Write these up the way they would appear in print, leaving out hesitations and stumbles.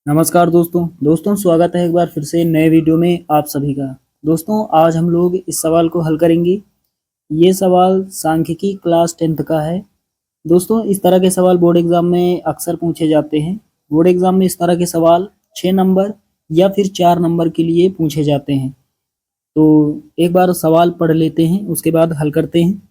नमस्कार दोस्तों स्वागत है एक बार फिर से नए वीडियो में आप सभी का। दोस्तों आज हम लोग इस सवाल को हल करेंगे। ये सवाल सांख्यिकी क्लास 10th का है। दोस्तों इस तरह के सवाल बोर्ड एग्जाम में अक्सर पूछे जाते हैं। बोर्ड एग्जाम में इस तरह के सवाल 6 नंबर या फिर 4 नंबर के लिए पूछे जाते हैं। तो एक बार सवाल पढ़ लेते हैं, उसके बाद हल करते हैं।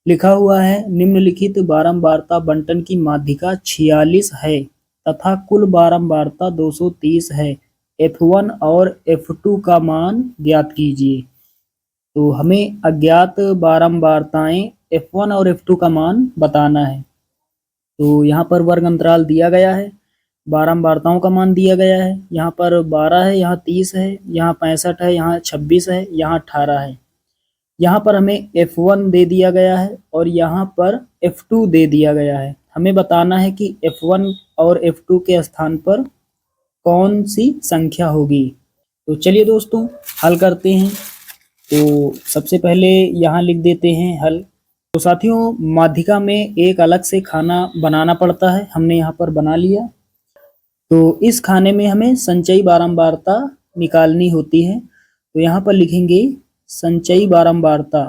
लिखा हुआ है, निम्नलिखित बारंबारता बंटन की माध्यिका 46 है तथा कुल बारंबारता 230 है। F1 और F2 का मान ज्ञात कीजिए। तो हमें अज्ञात बारंबारताएं F1 और F2 का मान बताना है। तो यहाँ पर वर्ग अंतराल दिया गया है, बारंबारताओं का मान दिया गया है। यहाँ पर 12 है, यहाँ 30 है, यहाँ 65 है, यहाँ 26 है, यहाँ 18 है। यहाँ पर हमें F1 दे दिया गया है और यहाँ पर F2 दे दिया गया है। हमें बताना है कि F1 और F2 के स्थान पर कौन सी संख्या होगी। तो चलिए दोस्तों हल करते हैं। तो सबसे पहले यहाँ लिख देते हैं हल। तो साथियों माध्यिका में एक अलग से खाना बनाना पड़ता है, हमने यहाँ पर बना लिया। तो इस खाने में हमें संचयी बारंबारता निकालनी होती है। तो यहाँ पर लिखेंगे संचयी बारंबारता।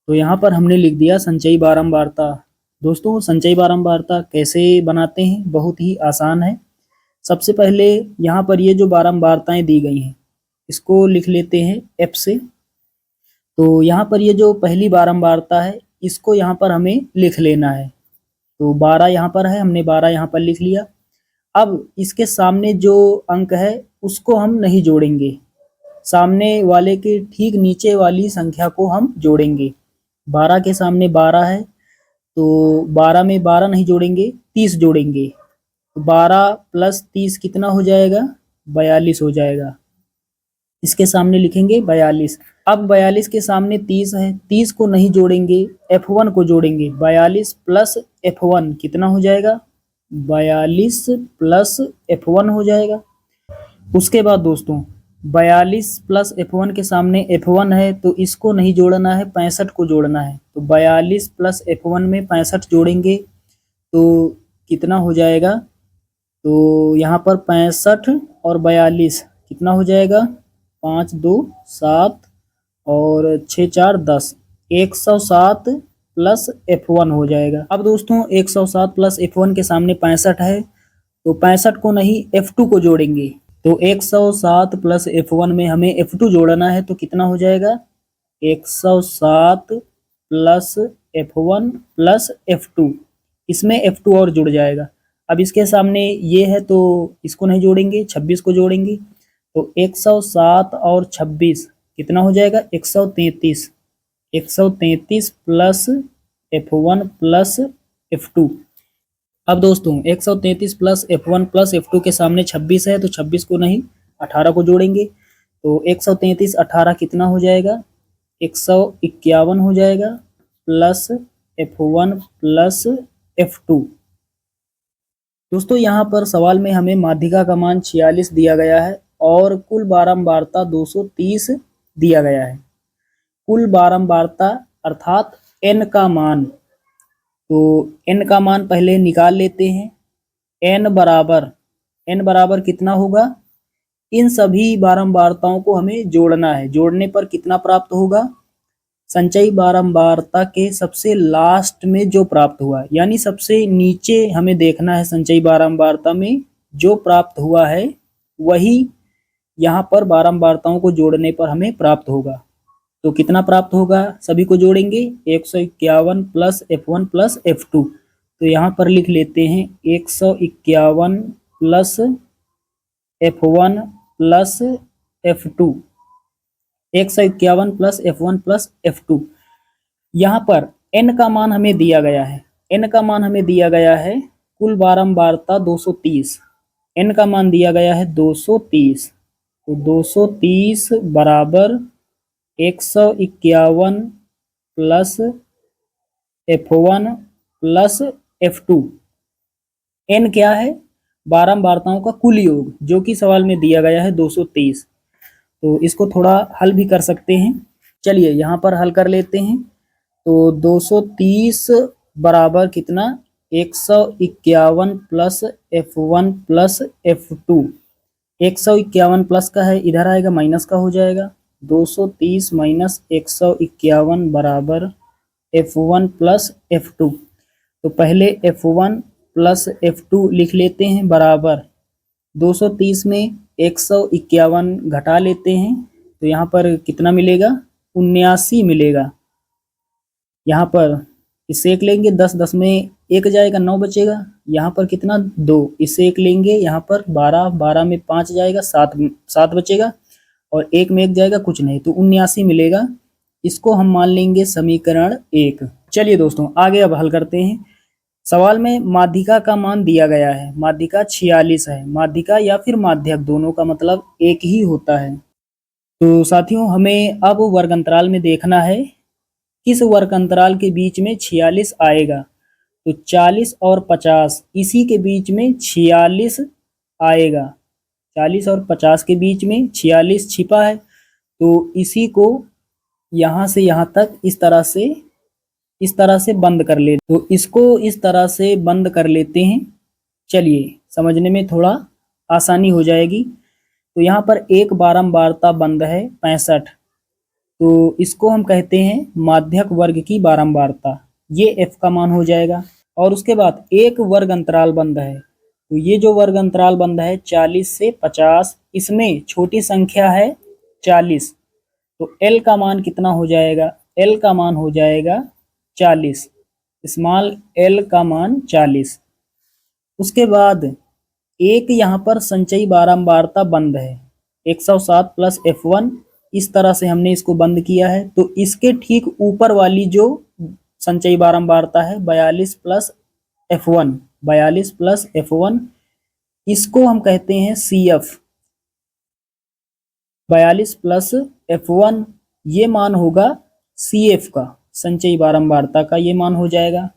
तो यहाँ पर हमने लिख दिया संचयी बारंबारता। दोस्तों संचयी बारंबारता कैसे बनाते हैं, बहुत ही आसान है। सबसे पहले यहाँ पर ये जो बारंबारताएं दी गई हैं इसको लिख लेते हैं F से। तो यहाँ पर ये जो पहली बारंबारता है इसको यहाँ पर हमें लिख लेना है। तो 12 यहाँ पर है, हमने 12 यहाँ पर लिख लिया। अब इसके सामने जो अंक है उसको हम नहीं जोड़ेंगे, सामने वाले के ठीक नीचे वाली संख्या को हम जोड़ेंगे। 12 के सामने 12 है तो 12 में 12 नहीं जोड़ेंगे, 30 जोड़ेंगे। 12 प्लस 30 कितना हो जाएगा, 42 हो जाएगा। इसके सामने लिखेंगे 42। अब 42 के सामने 30 है, 30 को नहीं जोड़ेंगे, F1 को जोड़ेंगे। 42 प्लस F1 कितना हो जाएगा, 42 प्लस F1 हो जाएगा। उसके बाद दोस्तों 42 प्लस F1 के सामने F1 है तो इसको नहीं जोड़ना है, 65 को जोड़ना है। तो 42 प्लस F1 में 65 जोड़ेंगे तो कितना हो जाएगा, तो यहाँ पर 65 और 42 कितना हो जाएगा, 5 2 7 और 6 4 10, 107 प्लस F1 हो जाएगा। अब दोस्तों 107 प्लस F1 के सामने 65 है तो 65 को नहीं F2 को जोड़ेंगे। तो 107 प्लस F1 में हमें F2 जोड़ना है तो कितना हो जाएगा, 107 प्लस F1 प्लस F2, इसमें F2 और जुड़ जाएगा। अब इसके सामने ये है तो इसको नहीं जोड़ेंगे, 26 को जोड़ेंगे। तो 107 और 26 कितना हो जाएगा, 133। 133 प्लस F1 प्लस F2। अब दोस्तों 133 प्लस F1 प्लस F2 के सामने 26 है तो 26 को नहीं 18 को जोड़ेंगे। तो 133 18 कितना हो जाएगा, 151 हो जाएगा प्लस F1 प्लस F2। दोस्तों यहाँ पर सवाल में हमें माध्यिका का मान 46 दिया गया है और कुल बारंबारता 230 दिया गया है। कुल बारंबारता अर्थात n का मान, तो n का मान पहले निकाल लेते हैं। n बराबर कितना होगा, इन सभी बारंबारताओं को हमें जोड़ना है। जोड़ने पर कितना प्राप्त होगा, संचयी बारंबारता के सबसे लास्ट में जो प्राप्त हुआ, यानी सबसे नीचे हमें देखना है संचयी बारंबारता में जो प्राप्त हुआ है वही यहाँ पर बारंबारताओं को जोड़ने पर हमें प्राप्त होगा। तो कितना प्राप्त होगा, सभी को जोड़ेंगे, 151 प्लस F1 प्लस F2। तो यहाँ पर लिख लेते हैं 151 plus F1 plus F2। 151 plus F1 plus F2। यहाँ पर n का मान हमें दिया गया है, n का मान हमें दिया गया है कुल बारंबारता 230। n का मान दिया गया है 230। तो 230 बराबर 151 plus F1 plus F2। n क्या है, बारंबारताओं का कुल योग जो कि सवाल में दिया गया है 230। तो इसको थोड़ा हल भी कर सकते हैं। चलिए यहाँ पर हल कर लेते हैं। तो 230 बराबर कितना, 151 plus F1 plus F2। 151 plus का है, इधर आएगा माइनस का हो जाएगा। 230 माइनस 151 बराबर F1 प्लस F2। तो पहले F1 प्लस F2 लिख लेते हैं बराबर 230 में 151 घटा लेते हैं तो यहाँ पर कितना मिलेगा, 79 मिलेगा। यहाँ पर इससे एक लेंगे, 10 10 में एक जाएगा, 9 बचेगा। यहाँ पर कितना, 2, इससे एक लेंगे, यहाँ पर 12 12 में 5 जाएगा, 7 बचेगा और एक में एक जाएगा, कुछ नहीं, तो 79 मिलेगा। इसको हम मान लेंगे समीकरण 1। चलिए दोस्तों आगे अब हल करते हैं। सवाल में माध्यिका का मान दिया गया है, माध्यिका 46 है। माध्यिका या फिर माध्यक दोनों का मतलब एक ही होता है। तो साथियों हमें अब वर्ग अंतराल में देखना है किस वर्ग अंतराल के बीच में 46 आएगा। तो 40 और 50 इसी के बीच में 46 आएगा। 40 और 50 के बीच में 46 छिपा है, तो इसी को यहाँ से यहाँ तक इस तरह से बंद कर ले। तो इसको इस तरह से बंद कर लेते हैं। चलिए समझने में थोड़ा आसानी हो जाएगी। तो यहाँ पर एक बारंबारता बंद है 65, तो इसको हम कहते हैं माध्यक वर्ग की बारंबारता, ये f का मान हो जाएगा। और उसके बाद एक वर्ग अंतराल बंद है, तो ये जो वर्ग अंतराल बंद है 40 से 50, इसमें छोटी संख्या है 40, तो L का मान कितना हो जाएगा, L का मान हो जाएगा 40, स्मॉल L का मान 40। उसके बाद एक यहाँ पर संचयी बारंबारता बंद है 107 प्लस F1, इस तरह से हमने इसको बंद किया है। तो इसके ठीक ऊपर वाली जो संचयी बारंबारता है 42 प्लस F1, 42 प्लस F1, इसको हम कहते हैं CF। 42 प्लस F1 ये मान होगा CF का, संचयी बारंबारता का ये मान हो जाएगा।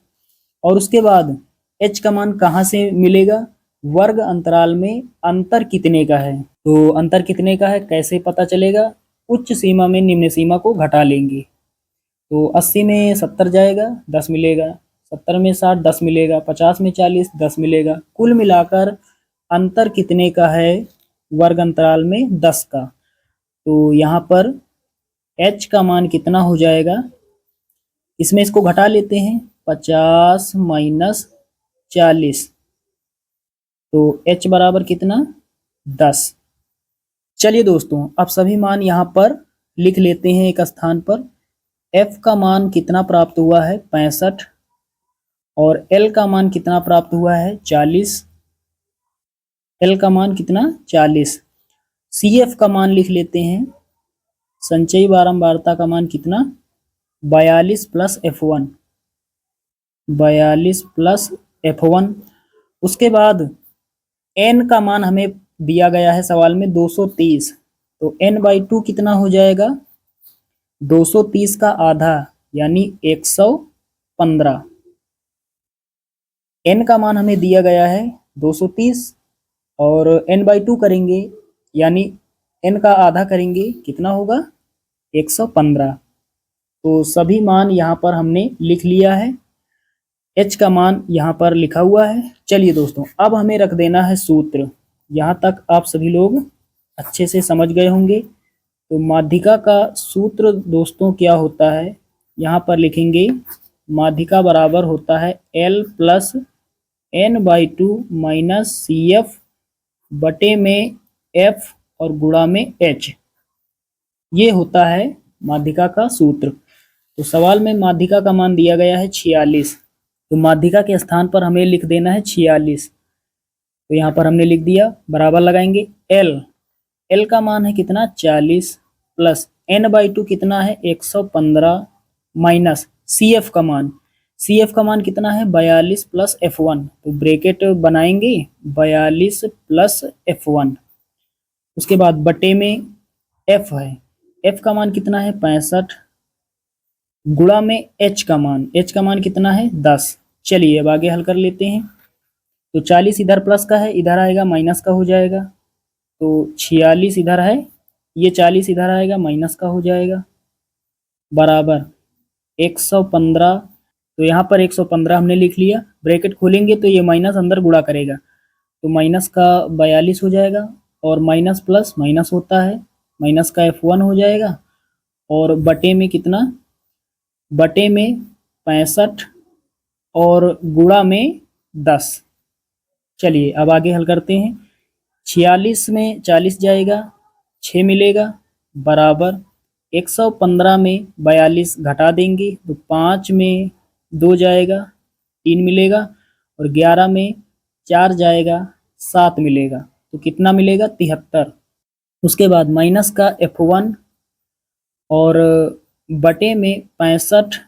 और उसके बाद H का मान कहाँ से मिलेगा, वर्ग अंतराल में अंतर कितने का है। तो अंतर कितने का है कैसे पता चलेगा, उच्च सीमा में निम्न सीमा को घटा लेंगे। तो 80 में 70 जाएगा, 10 मिलेगा। 70 में 60, 10 मिलेगा। 50 में 40, 10 मिलेगा। कुल मिलाकर अंतर कितने का है, वर्ग अंतराल में 10 का। तो यहाँ पर H का मान कितना हो जाएगा, इसमें इसको घटा लेते हैं, 50 माइनस 40, तो H बराबर कितना, 10। चलिए दोस्तों अब सभी मान यहाँ पर लिख लेते हैं एक स्थान पर। F का मान कितना प्राप्त हुआ है, 65, और L का मान कितना प्राप्त हुआ है, 40। L का मान कितना, 40। CF का मान लिख लेते हैं, संचयी बारंबारता का मान कितना, 42 प्लस F1, 42 प्लस F1। उसके बाद N का मान हमें दिया गया है सवाल में 230, तो N/2 कितना हो जाएगा, 230 का आधा यानी 115। N का मान हमें दिया गया है 230 और N/2 करेंगे यानी N का आधा करेंगे, कितना होगा, 115। तो सभी मान यहाँ पर हमने लिख लिया है, H का मान यहाँ पर लिखा हुआ है। चलिए दोस्तों अब हमें रख देना है सूत्र। यहाँ तक आप सभी लोग अच्छे से समझ गए होंगे। तो माध्यिका का सूत्र दोस्तों क्या होता है, यहाँ पर लिखेंगे, माध्यिका बराबर होता है L plus N/2 minus CF बटे में F और गुणा में H, ये होता है माध्यिका का सूत्र। तो सवाल में माध्यिका का मान दिया गया है 46, तो माध्यिका के स्थान पर हमें लिख देना है 46। तो यहाँ पर हमने लिख दिया, बराबर लगाएंगे L का मान है कितना, 40 प्लस N/2 कितना है, 115 माइनस CF का मान कितना है, 42 प्लस F1, तो ब्रैकेट बनाएंगे 42 प्लस F1। उसके बाद बटे में F है, F का मान कितना है, 65, गुणा में H का मान कितना है, 10। चलिए अब आगे हल कर लेते हैं। तो 40 इधर प्लस का है, इधर आएगा माइनस का हो जाएगा। तो 46 इधर है, ये 40 इधर आएगा माइनस का हो जाएगा, बराबर 115। तो यहाँ पर 115 हमने लिख लिया, ब्रैकेट खोलेंगे तो ये माइनस अंदर गुणा करेगा, तो माइनस का 42 हो जाएगा, और माइनस प्लस माइनस होता है, माइनस का F1 हो जाएगा, और बटे में कितना, बटे में 65 और गुणा में 10। चलिए अब आगे हल करते हैं। 46 में 40 जाएगा, 6 मिलेगा, बराबर 115 में 42 घटा देंगे तो 5 में 2 जाएगा, 3 मिलेगा, और 11 में 4 जाएगा, 7 मिलेगा, तो कितना मिलेगा, 73। उसके बाद माइनस का F1 और बटे में 65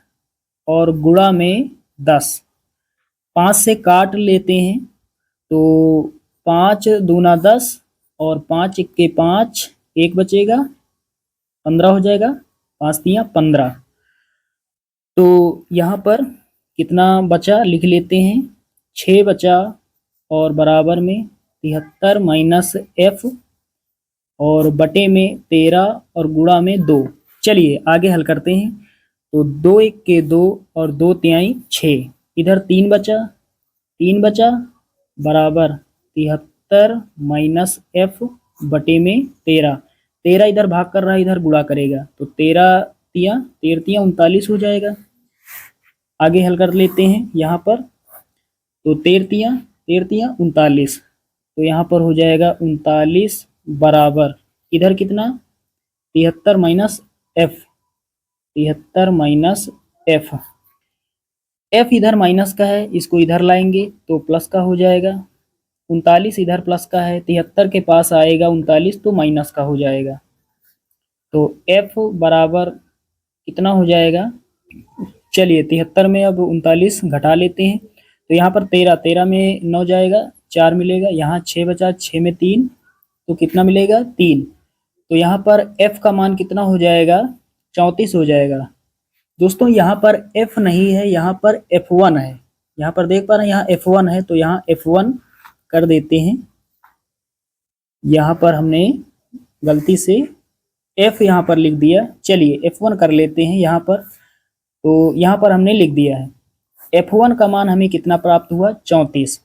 और गुणा में 10, 5 से काट लेते हैं तो 5 दूना 10 और 5 इक्के 5, 1 बचेगा, 15 हो जाएगा, 5 तियां 15। तो यहाँ पर कितना बचा लिख लेते हैं, 6 बचा, और बराबर में 73 माइनस F और बटे में 13 और गुणा में 2। चलिए आगे हल करते हैं। तो 2 इक्के 2 और 2 तिहाई 6, इधर 3 बचा, बराबर 73 माइनस F बटे में 13। 13 इधर भाग कर रहा है, इधर गुणा करेगा, तो 13 तियां 39 हो जाएगा। आगे हल कर लेते हैं यहाँ पर, तो 13 तियां 39, तो यहाँ पर हो जाएगा 39 बराबर, इधर कितना, 73 minus F, 73 minus F। F इधर माइनस का है, इसको इधर लाएंगे तो प्लस का हो जाएगा, 39 इधर प्लस का है, 73 के पास आएगा 39 तो माइनस का हो जाएगा, तो F बराबर कितना हो जाएगा। चलिए 73 में अब 39 घटा लेते हैं, तो यहाँ पर 13 में 9 जाएगा, 4 मिलेगा, यहाँ 6 बचा, 6 में 3, तो कितना मिलेगा, 3। तो यहाँ पर F का मान कितना हो जाएगा, 34 हो जाएगा। दोस्तों यहाँ पर F नहीं है, यहाँ पर F1 है, यहाँ पर देख पा रहे हैं, यहाँ F1 है, तो यहाँ F1 कर देते हैं। यहाँ पर हमने गलती से F यहाँ पर लिख दिया, चलिए F1 कर लेते हैं यहाँ पर। तो यहाँ पर हमने लिख दिया है, F1 का मान हमें कितना प्राप्त हुआ, 34।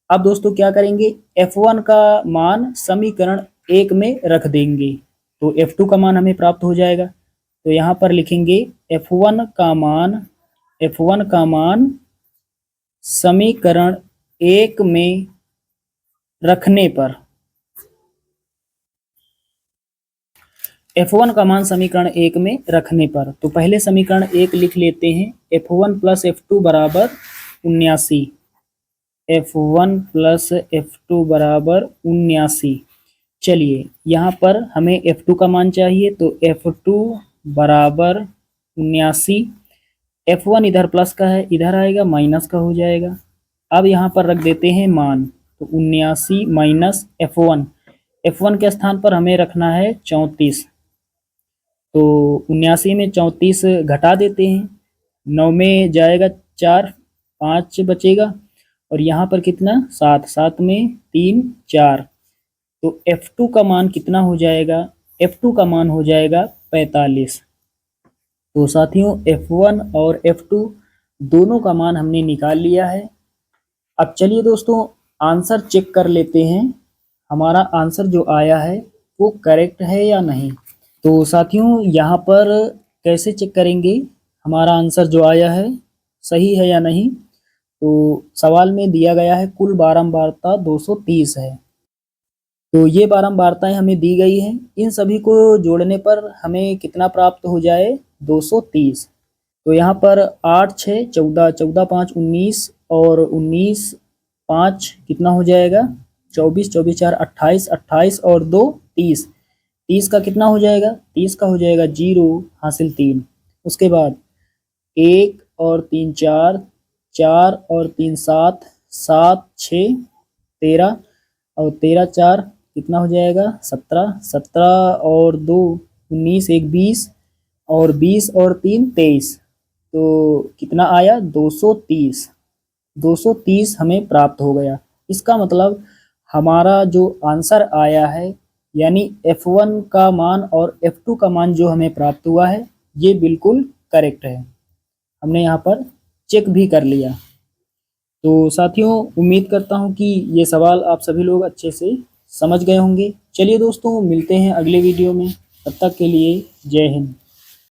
अब दोस्तों क्या करेंगे, F1 का मान समीकरण 1 में रख देंगे, तो F2 का मान हमें प्राप्त हो जाएगा। तो यहाँ पर लिखेंगे F1 का मान समीकरण 1 में रखने पर, F1 का मान समीकरण 1 में रखने पर, तो पहले समीकरण 1 लिख लेते हैं, F1 प्लस F2 बराबर 79, F1 प्लस F2 बराबर 79। चलिए यहाँ पर हमें F2 का मान चाहिए, तो F2 बराबर 79, F1 इधर प्लस का है, इधर आएगा माइनस का हो जाएगा। अब यहाँ पर रख देते हैं मान, तो 79 माइनस F1 के स्थान पर हमें रखना है 34, तो 79 में 34 घटा देते हैं, 9 में जाएगा 4, 5 बचेगा, और यहाँ पर कितना, 7 में 3 4, तो F2 का मान कितना हो जाएगा, F2 का मान हो जाएगा 45। तो साथियों F1 और F2 दोनों का मान हमने निकाल लिया है। अब चलिए दोस्तों आंसर चेक कर लेते हैं, हमारा आंसर जो आया है वो करेक्ट है या नहीं। तो साथियों यहाँ पर कैसे चेक करेंगे हमारा आंसर जो आया है सही है या नहीं। तो सवाल में दिया गया है कुल बारंबारता 230 है, तो ये बारंबारताएं हमें दी गई हैं, इन सभी को जोड़ने पर हमें कितना प्राप्त हो जाए, 230। तो यहाँ पर 8 6 14, 14 5 19, और 19 5 कितना हो जाएगा, 24, 24 4 28, 28 और 2 30, 30 का कितना हो जाएगा, 30 का हो जाएगा 0 हासिल 3। उसके बाद 1 और 3 4, 4 और 3 7, 7 6 13, और 13 4 कितना हो जाएगा, 17, 17 और 2 19, 1 20, और 20 और 3 23, तो कितना आया, 230। 230 हमें प्राप्त हो गया। इसका मतलब हमारा जो आंसर आया है यानी F1 का मान और F2 का मान जो हमें प्राप्त हुआ है ये बिल्कुल करेक्ट है। हमने यहाँ पर चेक भी कर लिया। तो साथियों, उम्मीद करता हूँ कि ये सवाल आप सभी लोग अच्छे से समझ गए होंगे। चलिए दोस्तों, मिलते हैं अगले वीडियो में। तब तक के लिए जय हिंद।